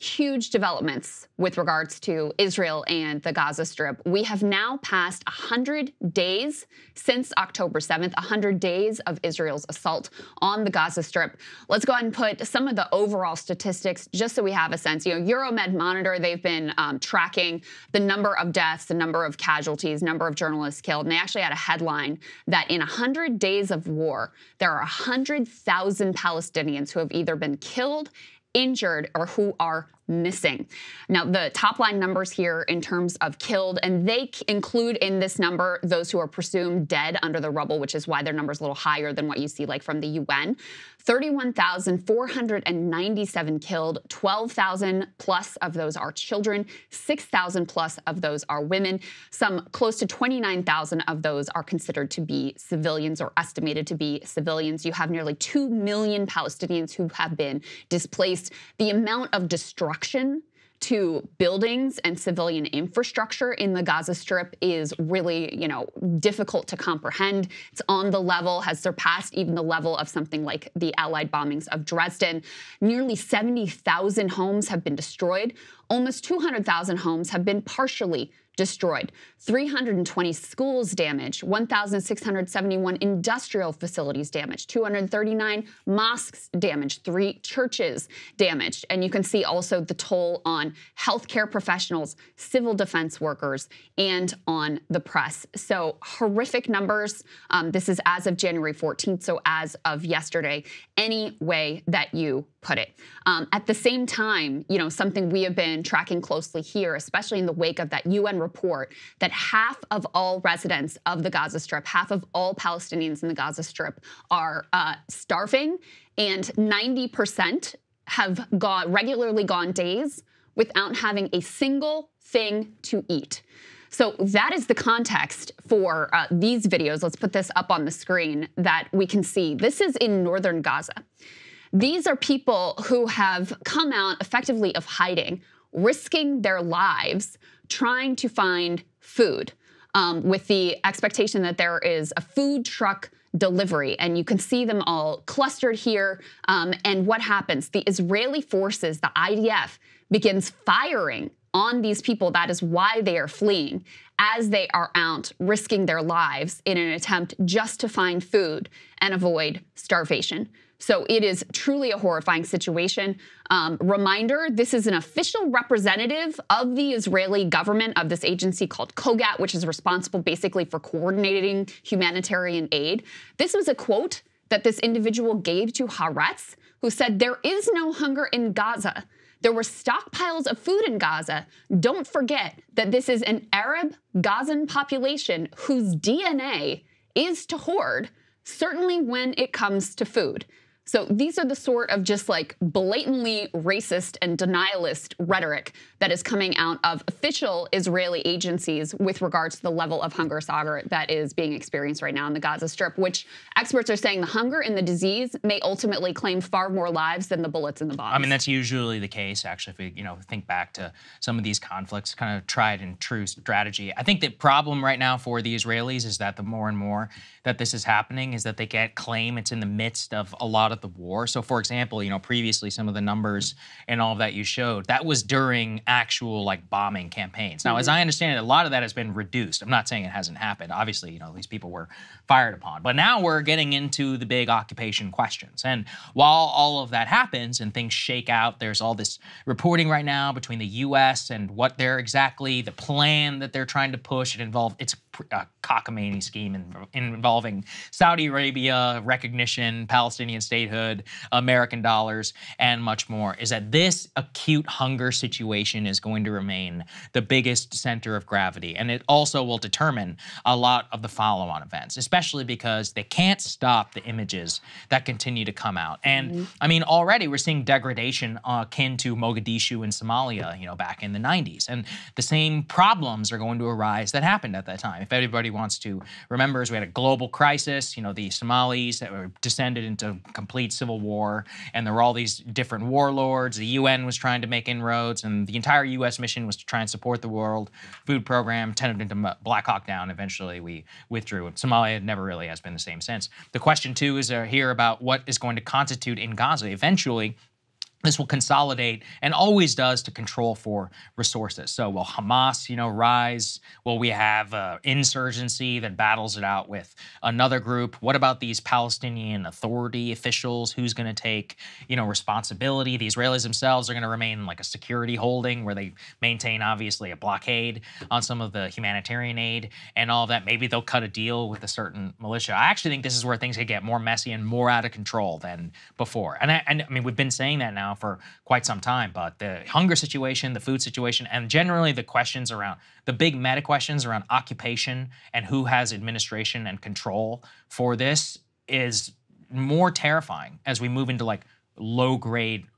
huge developments with regards to Israel and the Gaza Strip. We have now passed 100 days since October 7th, 100 days of Israel's assault on the Gaza Strip. Let's go ahead and put some of the overall statistics just so we have a sense. Euromed Monitor, they've been tracking the number of deaths, the number of casualties, number of journalists killed, and they actually had a headline that in 100 days of war, there are 100,000 Palestinians who have either been killed, injured, or who are missing. Now, the top line numbers here in terms of killed, and they include in this number those who are presumed dead under the rubble, which is why their number is a little higher than what you see like from the UN. 31,497 killed, 12,000 plus of those are children, 6,000 plus of those are women. Some close to 29,000 of those are considered to be civilians or estimated to be civilians. You have nearly 2 million Palestinians who have been displaced. The amount of destruction to buildings and civilian infrastructure in the Gaza Strip is really, difficult to comprehend. It's on the level, has surpassed even the level of something like the Allied bombings of Dresden. Nearly 70,000 homes have been destroyed. Almost 200,000 homes have been partially destroyed. 320 schools damaged, 1,671 industrial facilities damaged, 239 mosques damaged, 3 churches damaged. And you can see also the toll on healthcare professionals, civil defense workers, and on the press. So horrific numbers. This is as of January 14th, so as of yesterday, any way that you put it. At the same time, something we have been tracking closely here, especially in the wake of that UN report, that half of all residents of the Gaza Strip, half of all Palestinians in the Gaza Strip are starving, and 90% have regularly gone days without having a single thing to eat. So that is the context for these videos. Let's put this up on the screen that we can see. This is in northern Gaza. These are people who have come out effectively of hiding, risking their lives, trying to find food, with the expectation that there is a food truck delivery. And you can see them all clustered here. And what happens? The Israeli forces, the IDF, begins firing on these people. That is why they are fleeing, as they are out risking their lives in an attempt just to find food and avoid starvation. So it is truly a horrifying situation. Reminder, this is an official representative of the Israeli government, of this agency called KOGAT, which is responsible basically for coordinating humanitarian aid. This was a quote that this individual gave to Haaretz, who said, "There is no hunger in Gaza. There were stockpiles of food in Gaza. Don't forget that this is an Arab Gazan population whose DNA is to hoard, certainly when it comes to food." So these are the sort of just like blatantly racist and denialist rhetoric that is coming out of official Israeli agencies with regards to the level of hunger, Saagar, that is being experienced right now in the Gaza Strip, which experts are saying the hunger and the disease may ultimately claim far more lives than the bullets in the bombs. I mean, that's usually the case, actually, if we think back to some of these conflicts, kind of tried and true strategy. I think the problem right now for the Israelis is that the more and more that this is happening is that they can't claim it's in the midst of a lot of the war. So, for example, previously some of the numbers and all of that you showed, that was during actual bombing campaigns. Now, as I understand it, a lot of that has been reduced. I'm not saying it hasn't happened. Obviously, these people were fired upon. But now we're getting into the big occupation questions. And while all of that happens and things shake out, there's all this reporting right now between the U.S. and what they're exactly, the plan that they're trying to push. It's a cockamamie scheme involving Saudi Arabia, recognition, Palestinian statehood, American dollars, and much more, is that this acute hunger situation is going to remain the biggest center of gravity. And it also will determine a lot of the follow-on events, especially because they can't stop the images that continue to come out. And I mean, already we're seeing degradation akin to Mogadishu in Somalia, back in the 90s. And the same problems are going to arise that happened at that time. If everybody wants to remember, we had a global crisis, the Somalis that were descended into complete civil war, and there were all these different warlords. The UN was trying to make inroads, and the entire U.S. mission was to try and support the World Food Program, tended into Black Hawk Down. Eventually, we withdrew. Somalia never really has been the same since. The question, too, is here about what is going to constitute in Gaza. Eventually, this will consolidate, and always does, to control for resources. So will Hamas, rise? Will we have insurgency that battles it out with another group? What about these Palestinian Authority officials? Who's going to take, responsibility? The Israelis themselves are going to remain like a security holding where they maintain, obviously, a blockade on some of the humanitarian aid and all of that. Maybe they'll cut a deal with a certain militia. I actually think this is where things could get more messy and more out of control than before. And I mean, we've been saying that now for quite some time, but the hunger situation, the food situation, and generally the questions around the big meta questions around occupation and who has administration and control for this is more terrifying as we move into like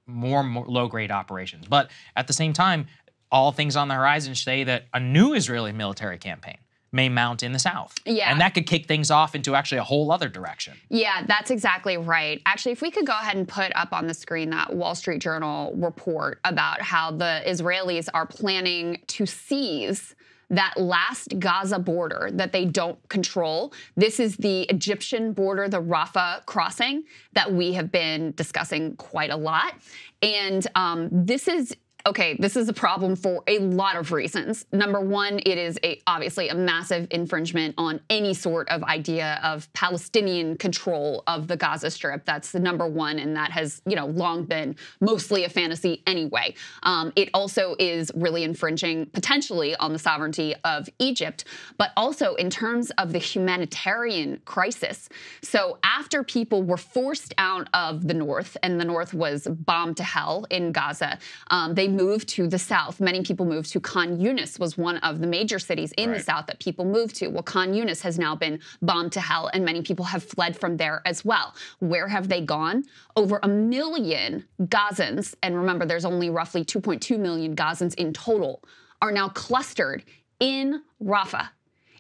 more low-grade operations. But at the same time, all things on the horizon say that a new Israeli military campaign may mount in the south. Yeah. And that could kick things off into actually a whole other direction. Yeah, that's exactly right. Actually, if we could go ahead and put up on the screen that Wall Street Journal report about how the Israelis are planning to seize that last Gaza border that they don't control. This is the Egyptian border, the Rafah crossing that we have been discussing quite a lot. And this is a problem for a lot of reasons. Number one, it is obviously a massive infringement on any sort of idea of Palestinian control of the Gaza Strip. That's the number one, and that has, long been mostly a fantasy anyway. It also is really infringing potentially on the sovereignty of Egypt, but also in terms of the humanitarian crisis. So after people were forced out of the north, and the north was bombed to hell in Gaza, they moved to the south. Many people moved to Khan Yunis, was one of the major cities in the south that people moved to. Well, Khan Yunis has now been bombed to hell, and many people have fled from there as well. Where have they gone? Over 1 million Gazans, and remember, there's only roughly 2.2 million Gazans in total, are now clustered in Rafah,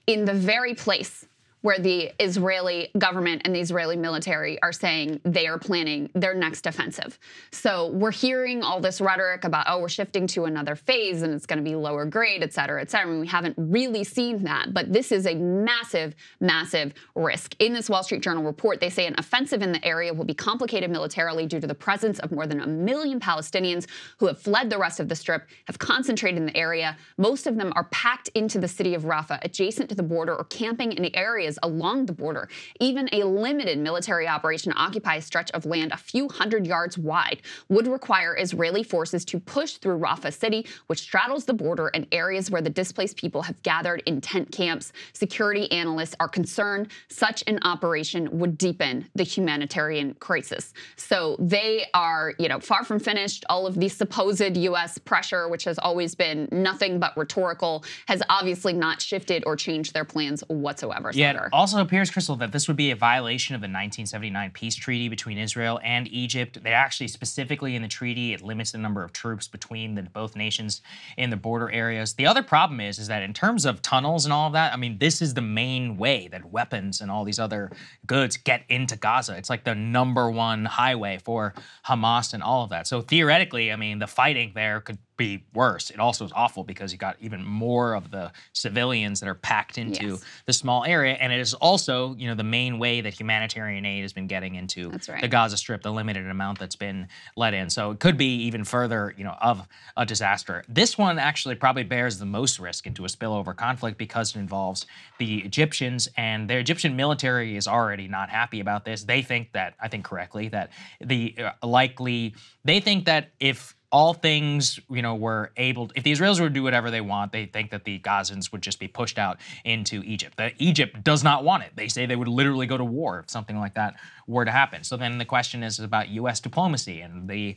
in the very place where the Israeli government and the Israeli military are saying they are planning their next offensive. So we're hearing all this rhetoric about, we're shifting to another phase and it's going to be lower grade, et cetera, et cetera. I mean, we haven't really seen that, but this is a massive, massive risk. In this Wall Street Journal report, they say an offensive in the area will be complicated militarily due to the presence of more than 1 million Palestinians who have fled the rest of the Strip, have concentrated in the area. Most of them are packed into the city of Rafah, adjacent to the border, or camping in the areas along the border. Even a limited military operation to occupy a stretch of land a few hundred yards wide would require Israeli forces to push through Rafah city, which straddles the border and areas where the displaced people have gathered in tent camps. Security analysts are concerned such an operation would deepen the humanitarian crisis. So they are, far from finished. All of the supposed U.S. pressure, which has always been nothing but rhetorical, has obviously not shifted or changed their plans whatsoever. Yeah, it also appears, Krystal, that this would be a violation of the 1979 peace treaty between Israel and Egypt. They actually, specifically in the treaty, it limits the number of troops between both nations in the border areas. The other problem is that in terms of tunnels and all of that, I mean, this is the main way that weapons and all these other goods get into Gaza. It's like the #1 highway for Hamas and all of that. So theoretically, I mean, the fighting there could be worse. It also is awful because you got even more of the civilians that are packed into the small area. And it is also, the main way that humanitarian aid has been getting into the Gaza Strip, the limited amount that's been let in. So it could be even further, of a disaster. This one actually probably bears the most risk into a spillover conflict because it involves the Egyptians, and their Egyptian military is already not happy about this. They think that, I think correctly, that they think that if all things, were able, if the Israelis were to do whatever they want, they think that the Gazans would just be pushed out into Egypt. Egypt does not want it. They say they would literally go to war if something like that were to happen. So then the question is about U.S. diplomacy and the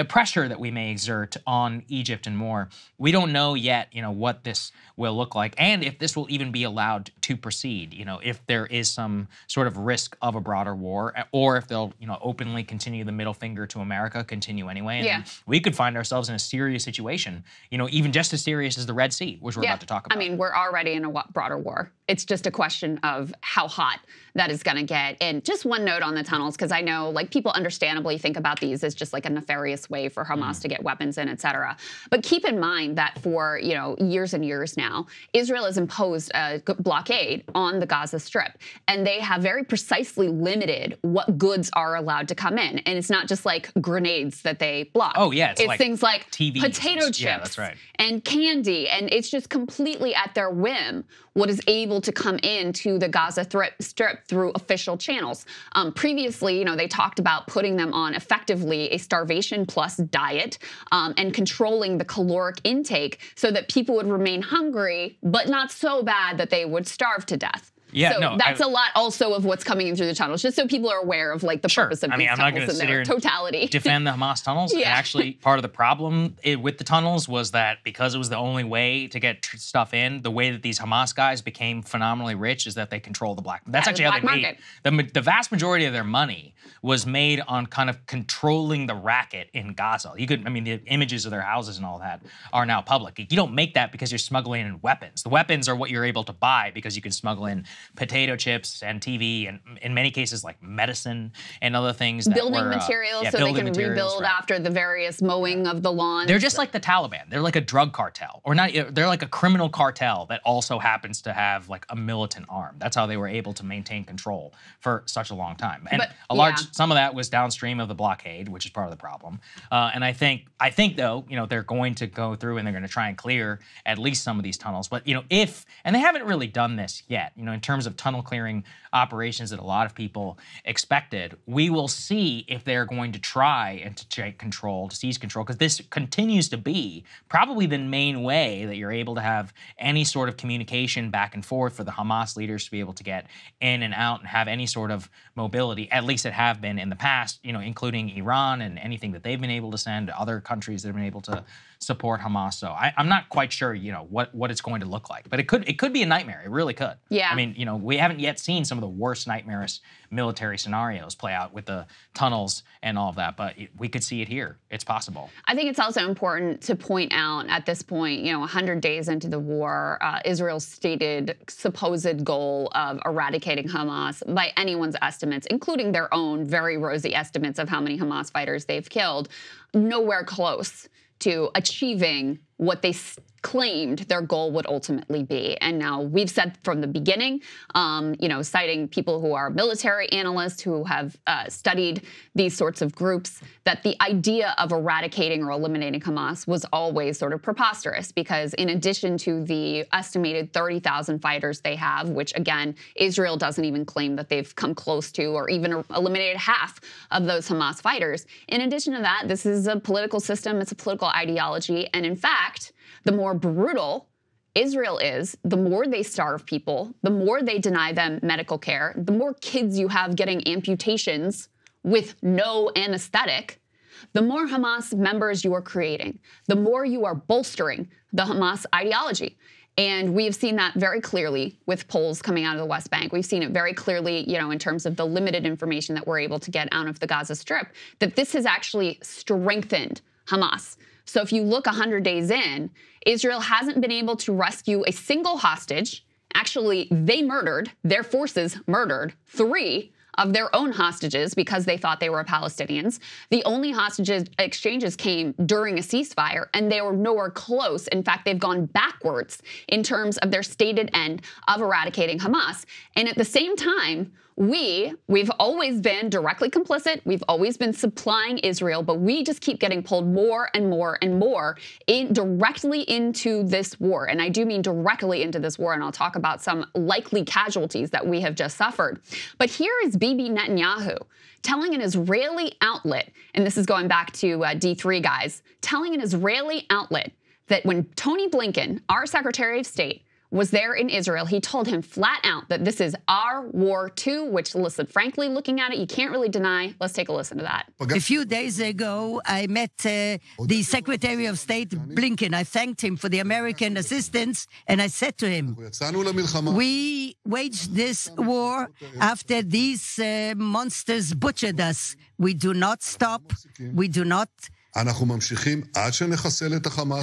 pressure that we may exert on Egypt and more. We don't know yet, what this will look like and if this will even be allowed to proceed, if there is some sort of risk of a broader war, or if they'll, openly continue the middle finger to America, continue anyway. And we could find ourselves in a serious situation, even just as serious as the Red Sea, which we're about to talk about. I mean, we're already in a broader war. It's just a question of how hot that is going to get. And just one note on the tunnels, because I know like people understandably think about these as just like a nefarious way for Hamas to get weapons in, et cetera. But keep in mind that for, years and years now, Israel has imposed a blockade on the Gaza Strip, and they have very precisely limited what goods are allowed to come in. And it's not just like grenades that they block. Oh, yeah. It's like things like TVs. potato chips Yeah, that's right. and candy. And it's just completely at their whim what is able to come into the Gaza Strip through official channels. Previously, they talked about putting them on effectively a starvation plus diet and controlling the caloric intake so that people would remain hungry, but not so bad that they would starve to death. Yeah, so that's a lot also of what's coming in through the tunnels, just so people are aware of like the purpose of these tunnels and their totality. Defend the Hamas tunnels. Yeah. And actually, part of the problem with the tunnels was that because it was the only way to get stuff in, the way that these Hamas guys became phenomenally rich is that they control the black. That's actually how they made the vast majority of their money was made on kind of controlling the racket in Gaza. The images of their houses and all that are now public. You don't make that because you're smuggling in weapons. The weapons are what you're able to buy because you can smuggle in potato chips and TV, and in many cases like medicine and other things. Building materials so they can rebuild after the various mowing of the lawns. They're just like the Taliban. They're like a drug cartel, or not. They're like a criminal cartel that also happens to have like a militant arm. That's how they were able to maintain control for such a long time. And some of that was downstream of the blockade, which is part of the problem. And I think though, they're going to go through and they're going to try and clear at least some of these tunnels. But and they haven't really done this yet, in terms of tunnel clearing operations that a lot of people expected, we will see if they're going to try and to take control, to seize control, because this continues to be probably the main way that you're able to have any sort of communication back and forth for the Hamas leaders to be able to get in and out and have any sort of mobility, at least it have been in the past, including Iran and anything that they've been able to send, other countries that have been able to support Hamas. So I'm not quite sure, what it's going to look like, but it could be a nightmare. It really could. Yeah. We haven't yet seen some of the worst nightmarish military scenarios play out with the tunnels and all of that, but we could see it here. It's possible. I think it's also important to point out at this point, 100 days into the war, Israel's stated supposed goal of eradicating Hamas by anyone's estimates, including their own very rosy estimates of how many Hamas fighters they've killed, nowhere close to achieving what they claimed their goal would ultimately be. And now we've said from the beginning, citing people who are military analysts who have studied these sorts of groups, that the idea of eradicating or eliminating Hamas was always sort of preposterous, because in addition to the estimated 30,000 fighters they have, which again, Israel doesn't even claim that they've come close to or even eliminated half of those Hamas fighters. In addition to that, this is a political system, it's a political ideology, and in fact, the more brutal Israel is, the more they starve people, the more they deny them medical care, the more kids you have getting amputations with no anesthetic, the more Hamas members you are creating, the more you are bolstering the Hamas ideology. And we have seen that very clearly with polls coming out of the West Bank. We've seen it very clearly, in terms of the limited information that we're able to get out of the Gaza Strip, that this has actually strengthened Hamas. So if you look 100 days in, Israel hasn't been able to rescue a single hostage. Actually, their forces murdered 3 of their own hostages because they thought they were Palestinians. The only hostages exchanges came during a ceasefire, and they were nowhere close. In fact, they've gone backwards in terms of their stated end of eradicating Hamas. And at the same time, we've always been directly complicit. We've always been supplying Israel, but we just keep getting pulled more and more and more directly into this war. And I do mean directly into this war, and I'll talk about some likely casualties that we have just suffered. But here is Bibi Netanyahu telling an Israeli outlet, and this is going back to D3 guys, telling an Israeli outlet that when Tony Blinken, our Secretary of State, was there in Israel, he told him flat out that this is our war too, which, listen, frankly, looking at it, you can't really deny. Let's take a listen to that. A few days ago, I met the Secretary of State, Blinken. I thanked him for the American assistance, and I said to him, we waged this war after these monsters butchered us. We do not stop. We do not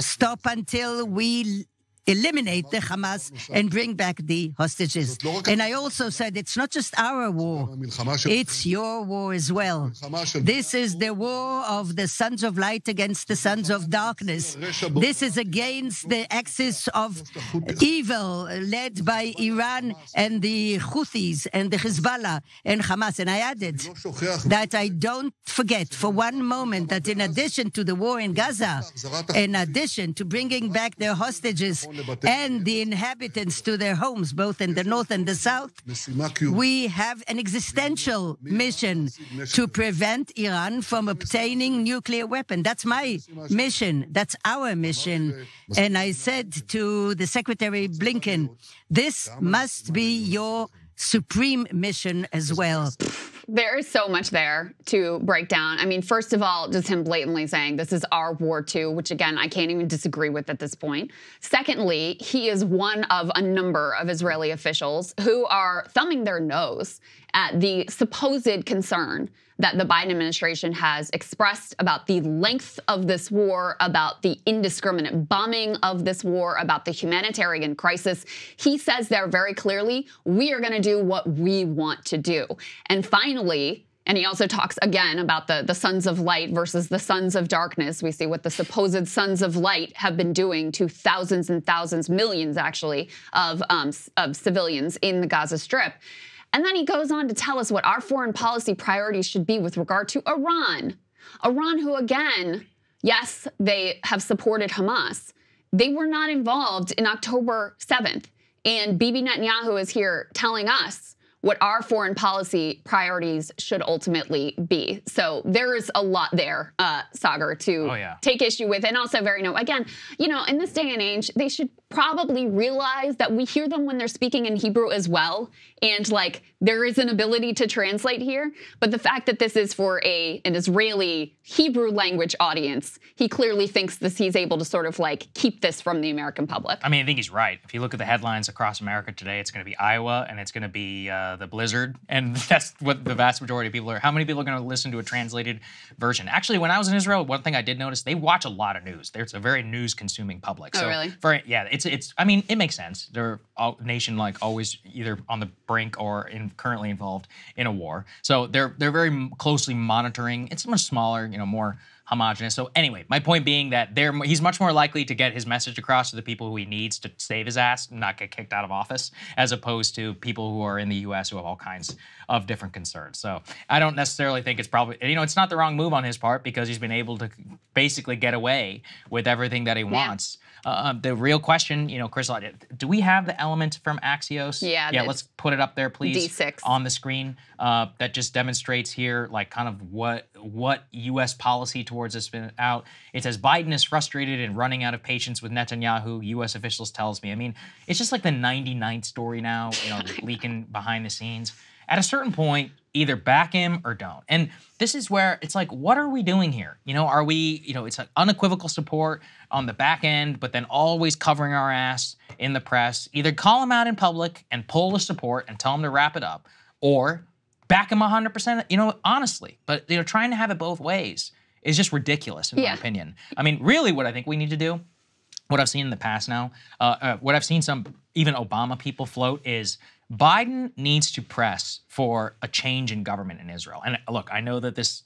stop until we eliminate the Hamas and bring back the hostages. And I also said it's not just our war, it's your war as well. This is the war of the sons of light against the sons of darkness. This is against the axis of evil led by Iran and the Houthis and the Hezbollah and Hamas. And I added that I don't forget for one moment that in addition to the war in Gaza, in addition to bringing back their hostages and the inhabitants to their homes, both in the north and the south, we have an existential mission to prevent Iran from obtaining nuclear weapons. That's my mission. That's our mission. And I said to the Secretary Blinken, this must be your supreme mission as well. There is so much there to break down. I mean, first of all, just him blatantly saying this is our war too, which again, I can't even disagree with at this point. Secondly, he is one of a number of Israeli officials who are thumbing their nose at the supposed concern that the Biden administration has expressed about the length of this war, about the indiscriminate bombing of this war, about the humanitarian crisis. He says there very clearly, we are going to do what we want to do. And finally, and he also talks again about the sons of light versus the sons of darkness. We see what the supposed sons of light have been doing to thousands and thousands, millions actually, of civilians in the Gaza Strip. And then he goes on to tell us what our foreign policy priorities should be with regard to Iran. Iran, who again, yes, they have supported Hamas. They were not involved in October 7th. And Bibi Netanyahu is here telling us what our foreign policy priorities should ultimately be. So there is a lot there, Saagar, to take issue with. And also again, in this day and age, they should probably realize that we hear them when they're speaking in Hebrew as well. And there is an ability to translate here. But the fact that this is for an Israeli Hebrew language audience, he clearly thinks he's able to sort of keep this from the American public. I mean, I think he's right. If you look at the headlines across America today, it's going to be Iowa and it's going to be the blizzard. And that's what the vast majority of people are. How many people are going to listen to a translated version? Actually, when I was in Israel, one thing I did notice, they watch a lot of news. It's a very news-consuming public. Oh, really? I mean, it makes sense. They're a nation always either on the brink or currently involved in a war. So they're very closely monitoring. It's much smaller, more homogenous. So anyway, my point being that he's much more likely to get his message across to the people who he needs to save his ass and not get kicked out of office, as opposed to people who are in the U.S. who have all kinds of different concerns. So I don't necessarily think it's probably, it's not the wrong move on his part because he's been able to basically get away with everything that he wants. The real question, Krystal, do we have the element from Axios? Yeah, let's put it up there, please. D6. On the screen. That just demonstrates here, kind of what U.S. policy towards this been out. It says Biden is frustrated and running out of patience with Netanyahu, U.S. officials tells me. I mean, it's just like the 99th story now, leaking behind the scenes. At a certain point, either back him or don't. And this is where it's what are we doing here? Are we, it's unequivocal support on the back end, but then always covering our ass in the press. Either call him out in public and pull the support and tell him to wrap it up, or back him 100%, honestly. But, trying to have it both ways is just ridiculous, in my opinion. I mean, really what I think we need to do, what I've seen in the past now, what I've seen some even Obama people float is Biden needs to press for a change in government in Israel. And look, I know that this,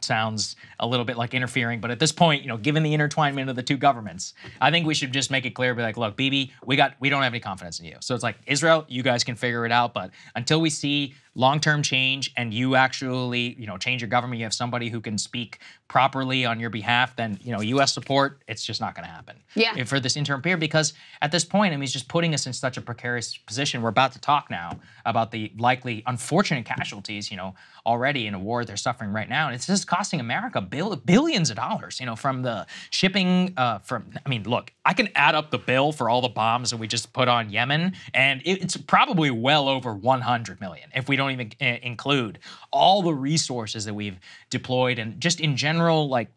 sounds a little bit like interfering, but at this point, given the intertwinement of the two governments, I think we should just make it clear, be look, Bibi, we don't have any confidence in you. So it's Israel, you guys can figure it out. But until we see long-term change and you actually, change your government, you have somebody who can speak properly on your behalf, then, U.S. support, it's just not going to happen. Yeah. For this interim period, because at this point, he's just putting us in such a precarious position. We're about to talk now about the likely unfortunate casualties, already in a war they're suffering right now. And it's just costing America billions of dollars, from the shipping, look, I can add up the bill for all the bombs that we just put on Yemen, and it's probably well over 100 million if we don't even include all the resources that we've deployed. And just in general,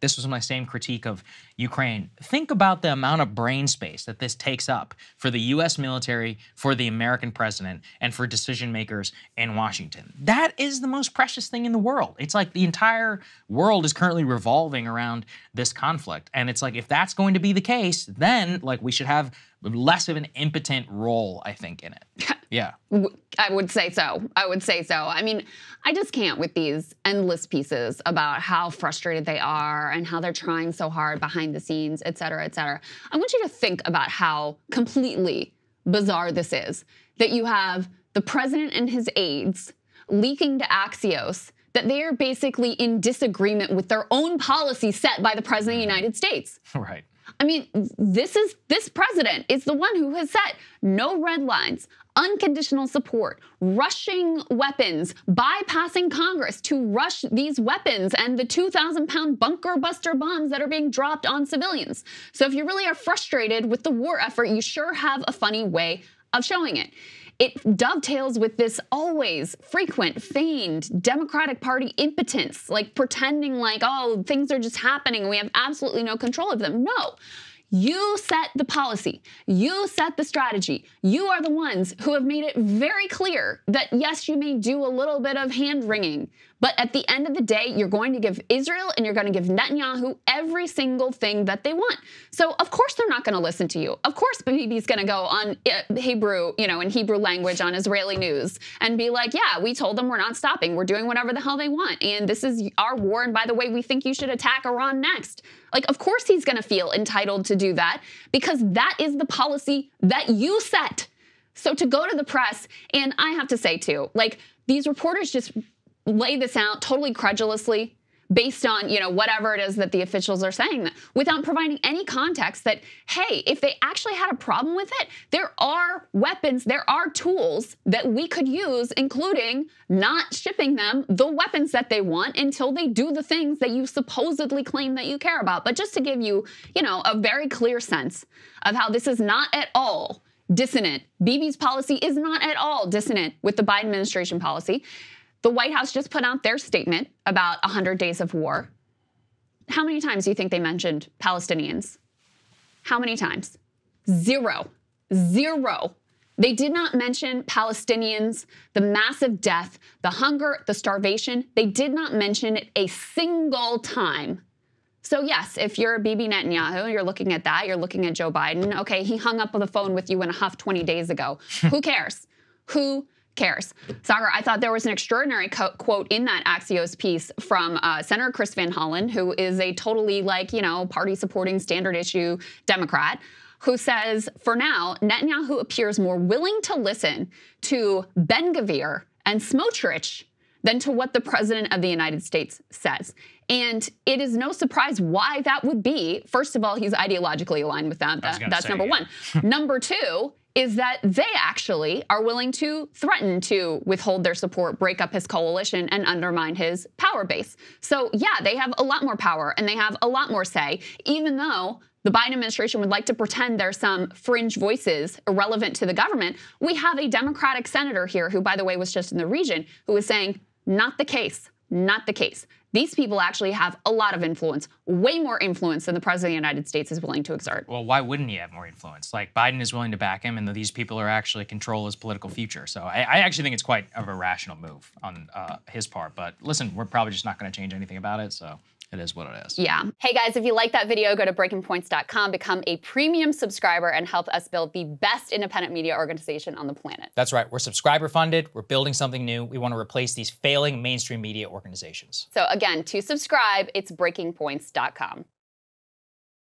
this was my same critique of, Ukraine, think about the amount of brain space that this takes up for the U.S. military, for the American president, and for decision makers in Washington. That is the most precious thing in the world. It's like the entire world is currently revolving around this conflict. And it's like, if that's going to be the case, then like we should have less of an impotent role, I think, in it. Yeah. I would say so. I would say so. I mean, I just can't with these endless pieces about how frustrated they are and how they're trying so hard behind the scenes, et cetera, et cetera. I want you to think about how completely bizarre this is, that you have the president and his aides leaking to Axios that they are basically in disagreement with their own policy set by the president of the United States. Right. I mean, this president is the one who has set no red lines, unconditional support, rushing weapons, bypassing Congress to rush these weapons and the 2,000-pound bunker buster bombs that are being dropped on civilians. So if you really are frustrated with the war effort, you sure have a funny way of showing it. It dovetails with this always frequent, feigned Democratic Party impotence, like pretending like, oh, things are just happening and we have absolutely no control of them. No. You set the policy. You set the strategy. You are the ones who have made it very clear that, yes, you may do a little bit of hand-wringing, but at the end of the day, you're going to give Israel and you're going to give Netanyahu every single thing that they want. So, of course, they're not going to listen to you. Of course, Bibi's going to go on Hebrew, in Hebrew language on Israeli news and be like, yeah, we told them we're not stopping. We're doing whatever the hell they want. And this is our war. And by the way, we think you should attack Iran next. Like, of course he's going to feel entitled to do that because that is the policy that you set. So to go to the press, and I have to say too, like, these reporters just lay this out totally credulously based on, whatever it is that the officials are saying, without providing any context that, hey, if they actually had a problem with it, there are weapons, there are tools that we could use, including not shipping them the weapons that they want until they do the things that you supposedly claim that you care about. But just to give you, a very clear sense of how this is not at all dissonant. Bibi's policy is not at all dissonant with the Biden administration policy. The White House just put out their statement about 100 days of war. How many times do you think they mentioned Palestinians? How many times? Zero. Zero. They did not mention Palestinians, the massive death, the hunger, the starvation. They did not mention it a single time. So yes, if you're Bibi Netanyahu, you're looking at that, you're looking at Joe Biden. Okay, he hung up on the phone with you in a huff 20 days ago. Who cares? Who cares? Saagar, I thought there was an extraordinary quote in that Axios piece from Senator Chris Van Hollen, who is a totally party-supporting standard issue Democrat, who says, for now, Netanyahu appears more willing to listen to Ben-Gvir and Smotrich than to what the president of the United States says. And it is no surprise why that would be. First of all, he's ideologically aligned with them. That's number one. Number two is that they actually are willing to threaten to withhold their support, break up his coalition, and undermine his power base. So yeah, they have a lot more power and they have a lot more say, even though the Biden administration would like to pretend there's some fringe voices irrelevant to the government. We have a Democratic senator here who, by the way, was just in the region, who was saying, not the case, not the case. These people actually have a lot of influence, way more influence than the president of the United States is willing to exert. Well, why wouldn't he have more influence? Like, Biden is willing to back him, and these people are actually control his political future. So I actually think it's quite of a rational move on his part. But listen, we're probably just not going to change anything about it. So it is what it is. Yeah. Hey guys, if you like that video, go to breakingpoints.com, become a premium subscriber, and help us build the best independent media organization on the planet. That's right. We're subscriber funded. We're building something new. We want to replace these failing mainstream media organizations. So again, to subscribe, it's breakingpoints.com.